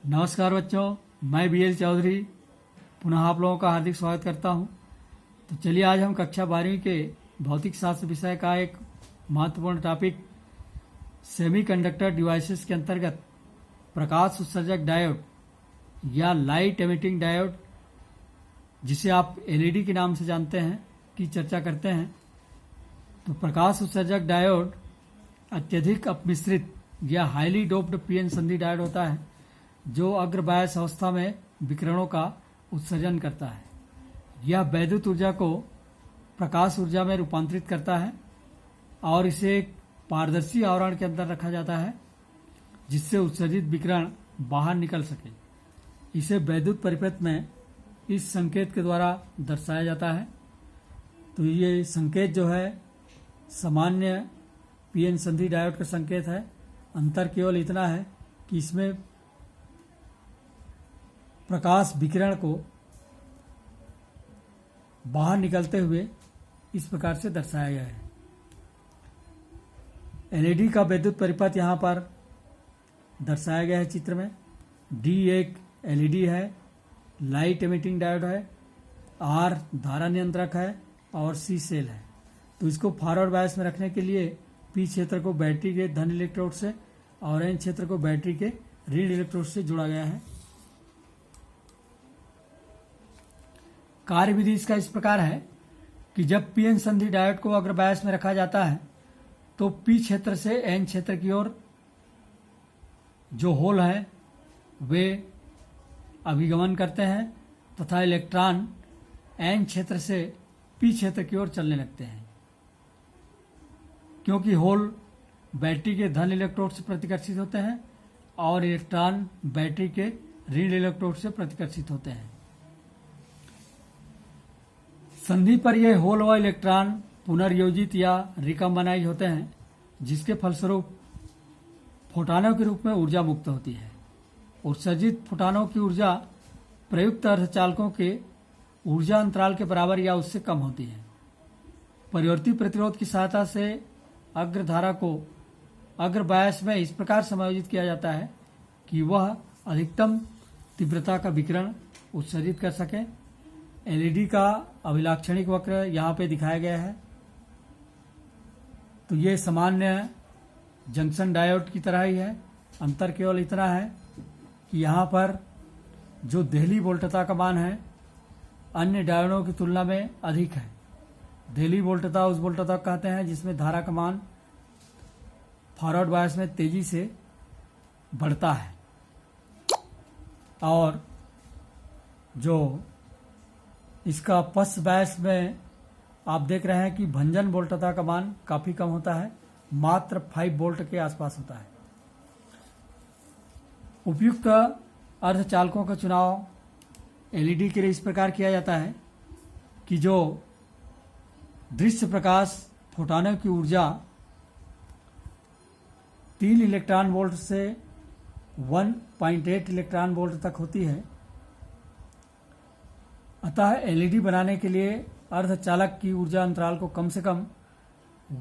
नमस्कार बच्चों, मैं BL चौधरी पुनः आप लोगों का हार्दिक स्वागत करता हूं। तो चलिए आज हम कक्षा 12वीं के भौतिक शास्त्र विषय का एक महत्वपूर्ण टॉपिक सेमीकंडक्टर डिवाइसेस के अंतर्गत प्रकाश उत्सर्जक डायोड या लाइट एमिटिंग डायोड, जिसे आप LED के नाम से जानते हैं, की चर्चा करते हैं। तो प्रकाश उत्सर्जक डायोड अत्यधिक अपमिश्रित या हाईली डोप्ड PN संधि डायोड होता है जो अग्रबायस अवस्था में विकिरणों का उत्सर्जन करता है। यह वैद्युत ऊर्जा को प्रकाश ऊर्जा में रूपांतरित करता है और इसे एक पारदर्शी आवरण के अंदर रखा जाता है जिससे उत्सर्जित विकिरण बाहर निकल सके। इसे वैद्युत परिपथ में इस संकेत के द्वारा दर्शाया जाता है। तो ये संकेत जो है सामान्य PN संधि डायोड का संकेत है। अंतर केवल इतना है कि इसमें प्रकाश विकिरण को बाहर निकलते हुए इस प्रकार से दर्शाया गया है। LED का वैद्युत परिपथ यहाँ पर दर्शाया गया है चित्र में। D एक LED है, लाइट एमिटिंग डायोड है, R धारा नियंत्रक है और C सेल है। तो इसको फॉरवर्ड बायस में रखने के लिए P क्षेत्र को बैटरी के धन इलेक्ट्रोड से और N क्षेत्र को बैटरी के ऋण इलेक्ट्रोड से जोड़ा गया है। कार्यविधि इसका इस प्रकार है कि जब PN संधि डायोड को अग्रबायस में रखा जाता है तो P क्षेत्र से N क्षेत्र की ओर जो होल हैं वे अभिगमन करते हैं तथा इलेक्ट्रॉन N क्षेत्र से P क्षेत्र की ओर चलने लगते हैं। क्योंकि होल बैटरी के धन इलेक्ट्रोड से प्रतिकर्षित होते हैं और इलेक्ट्रॉन बैटरी के ऋण इलेक्ट्रोड से प्रतिकर्षित होते हैं। संधि पर ये होल व इलेक्ट्रॉन पुनर्योजित या रिकम्बाइज होते हैं, जिसके फलस्वरूप फोटॉनों के रूप में ऊर्जा मुक्त होती है। उत्सर्जित फोटॉनों की ऊर्जा प्रयुक्त अर्धचालकों के ऊर्जा अंतराल के बराबर या उससे कम होती है। परिवर्ती प्रतिरोध की सहायता से अग्रधारा को अग्रबायस में इस प्रकार समायोजित किया जाता है कि वह अधिकतम तीव्रता का विकिरण उत्सर्जित कर सके। LED का अभिलाक्षणिक वक्र यहाँ पे दिखाया गया है। तो ये सामान्य जंक्शन डायोड की तरह ही है। अंतर केवल इतना है कि यहाँ पर जो देहली वोल्टता का मान है अन्य डायोडों की तुलना में अधिक है। देहली वोल्टता उस वोल्टता कहते हैं जिसमें धारा का मान फॉरवर्ड बायस में तेजी से बढ़ता है और जो इसका पश्च बायस में आप देख रहे हैं कि भंजन वोल्टता का मान काफी कम होता है, मात्र 5 वोल्ट के आसपास होता है। उपयुक्त अर्धचालकों का चुनाव LED के लिए इस प्रकार किया जाता है कि जो दृश्य प्रकाश फोटॉनों की ऊर्जा 3 इलेक्ट्रॉन वोल्ट से 1.8 इलेक्ट्रॉन वोल्ट तक होती है। अतः LED बनाने के लिए अर्धचालक की ऊर्जा अंतराल को कम से कम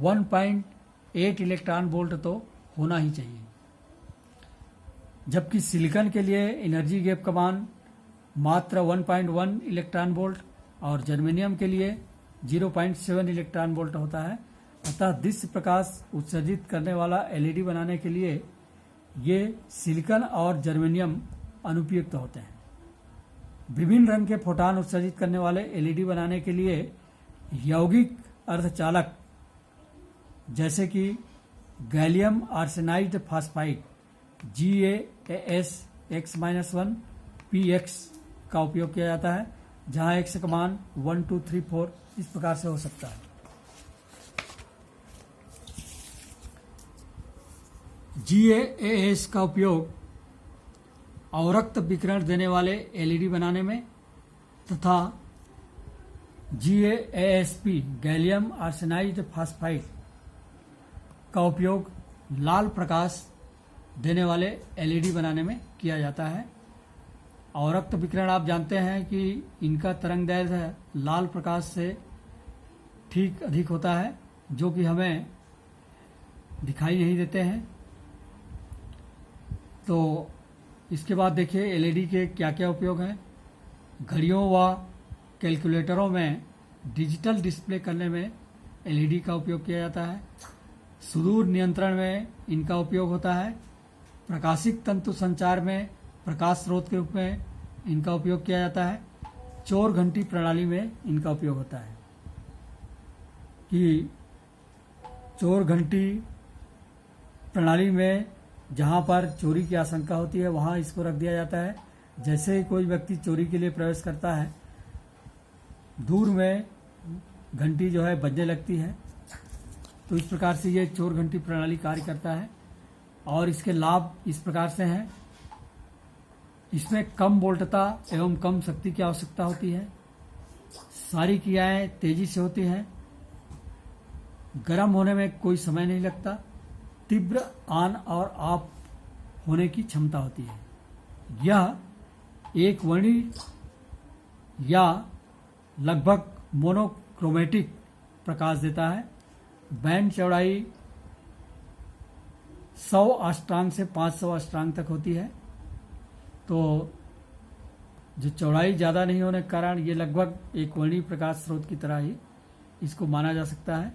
1.8 इलेक्ट्रॉन वोल्ट तो होना ही चाहिए, जबकि सिलिकॉन के लिए एनर्जी गैप का मान मात्र 1.1 इलेक्ट्रॉन वोल्ट और जर्मेनियम के लिए 0.7 इलेक्ट्रॉन वोल्ट होता है। अतः दृश्य प्रकाश उत्सर्जित करने वाला LED बनाने के लिए ये सिलिकॉन और जर्मेनियम अनुपयुक्त होते हैं। विभिन्न रंग के फोटॉन उत्सर्जित करने वाले LED बनाने के लिए यौगिक अर्धचालक जैसे कि gallium arsenide phosphide GaAsX-1 PX का उपयोग किया जाता है, जहां X का मान 1, 2, 3, 4 इस प्रकार से हो सकता है। GaAs का उपयोग अवरक्त विकिरण देने वाले LED बनाने में तथा GaAsP गैलियम आर्सेनाइड फास्फाइड का उपयोग लाल प्रकाश देने वाले LED बनाने में किया जाता है। अवरक्त विकिरण आप जानते हैं कि इनका तरंग दैर्ध्य लाल प्रकाश से ठीक अधिक होता है, जो कि हमें दिखाई नहीं देते हैं। तो इसके बाद देखिए एलईडी के क्या क्या उपयोग हैं। घड़ियों व कैलकुलेटरों में डिजिटल डिस्प्ले करने में एलईडी का उपयोग किया जाता है। सुदूर नियंत्रण में इनका उपयोग होता है। प्रकाशिक तंतु संचार में प्रकाश स्रोत के रूप में इनका उपयोग किया जाता है। चोर घंटी प्रणाली में इनका उपयोग होता है कि चोर घंटी प्रणाली में जहाँ पर चोरी की आशंका होती है वहाँ इसको रख दिया जाता है। जैसे ही कोई व्यक्ति चोरी के लिए प्रवेश करता है, दूर में घंटी जो है बजने लगती है। तो इस प्रकार से ये चोर घंटी प्रणाली कार्य करता है। और इसके लाभ इस प्रकार से हैं। इसमें कम वोल्टता एवं कम शक्ति की आवश्यकता होती है। सारी क्रियाएं तेजी से होती हैं। गर्म होने में कोई समय नहीं लगता। तीव्र ऑन और ऑफ होने की क्षमता होती है। यह एक वर्णी या लगभग मोनोक्रोमेटिक प्रकाश देता है। बैंड चौड़ाई 100 अष्टांग से 500 अष्टांग तक होती है। तो जो चौड़ाई ज़्यादा नहीं होने के कारण ये लगभग एक वर्णीय प्रकाश स्रोत की तरह ही इसको माना जा सकता है।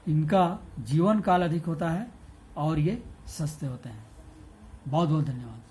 इनका जीवन काल अधिक होता है और ये सस्ते होते हैं। बहुत बहुत धन्यवाद।